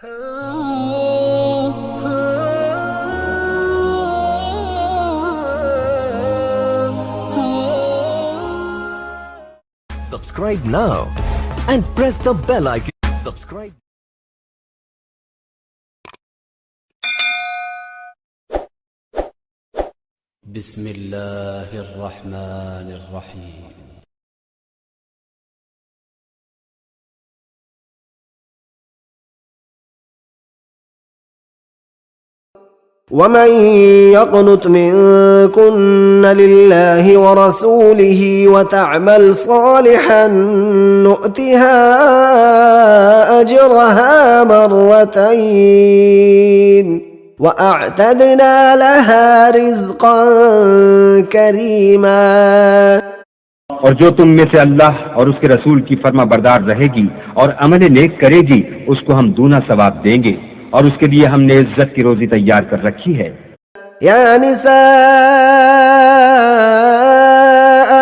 Subscribe now and press the bell icon. Subscribe. بسم الله الرحمن الرحيم. ومن يقنت منكن لله ورسوله وتعمل صالحا نؤتها أجرها مرتين وأعتدنا لها رزقا كريما. اور جو تم میں سے اللہ اور اس کے رسول کی فرما بردار رہے گی اور عمل نیک کرے گی اس کو ہم دونا ثواب دیں گے اور اس کے لیے ہم نے عزت کی روزی تیار کر رکھی ہے. یا نساء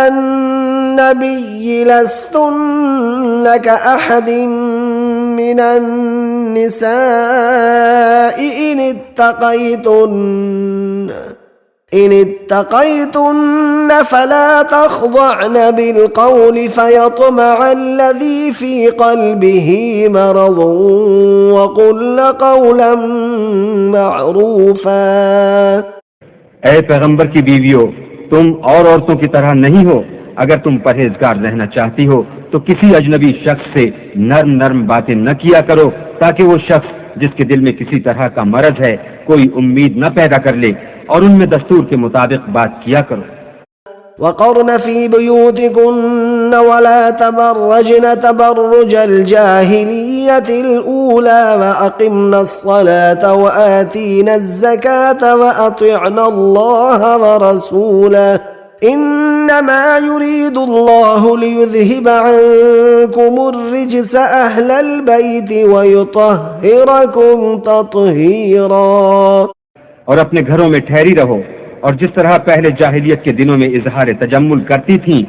النبی لستن كأحد من النساء إن اتقيتن فلا تخضعن بالقول فيطمع الذي في قلبه مرض وقلن قولا معروفا. اے پیغمبر کی بیویوں، تم اور عورتوں کی طرح نہیں ہو. اگر تم پرہیزگار رہنا چاہتی ہو تو کسی اجنبی شخص سے نرم نرم باتیں نہ کیا کرو تاکہ وہ شخص جس کے دل میں کسی طرح کا مرض ہے کوئی امید نہ پیدا کر لے، اور ان میں دستور کے مطابق بات کیا کرو. وقرن في بيوتكن ولا تبرجن تبرج الجاهلية الأولى وأقمن الصلاة وآتين الزكاة وأطعن الله ورسوله إنما يريد الله ليذهب عنكم الرجس أهل البيت ويطهركم تطهيرا. اور اپنے گھروں میں ٹھہری رہو، اور جس طرح پہلے جاہلیت کے دنوں میں اظہار تجمل کرتی تھیں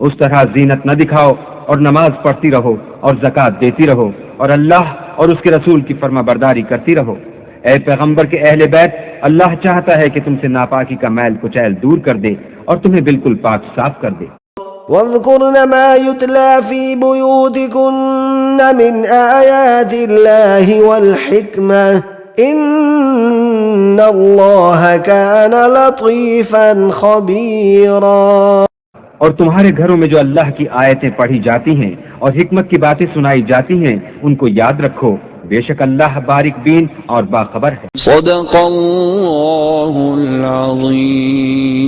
اس طرح زینت نہ دکھاؤ، اور نماز پڑھتی رہو اور زکوٰۃ دیتی رہو اور اللہ اور اس کے رسول کی فرما برداری کرتی رہو. اے پیغمبر کے اہل بیت، اللہ چاہتا ہے کہ تم سے ناپاکی کا میل کچیل دور کر دے اور تمہیں بالکل پاک صاف کر دے. وَاذْكُرْنَ مَا يُتْلَى فِي بُيُوتِكُنَّ مِنْ آيَاتِ اللَّهِ وَالْحِكْمَةِ إِنَّ اللَّهَ كَانَ لَطِيفًا خَبِيرًا. اور تمہارے گھروں میں جو اللہ کی آیتیں پڑھی جاتی ہیں اور حکمت کی باتیں سنائی جاتی ہیں ان کو یاد رکھو، بے شک اللہ باریک بین اور باخبر ہے. صدق اللہ العظیم.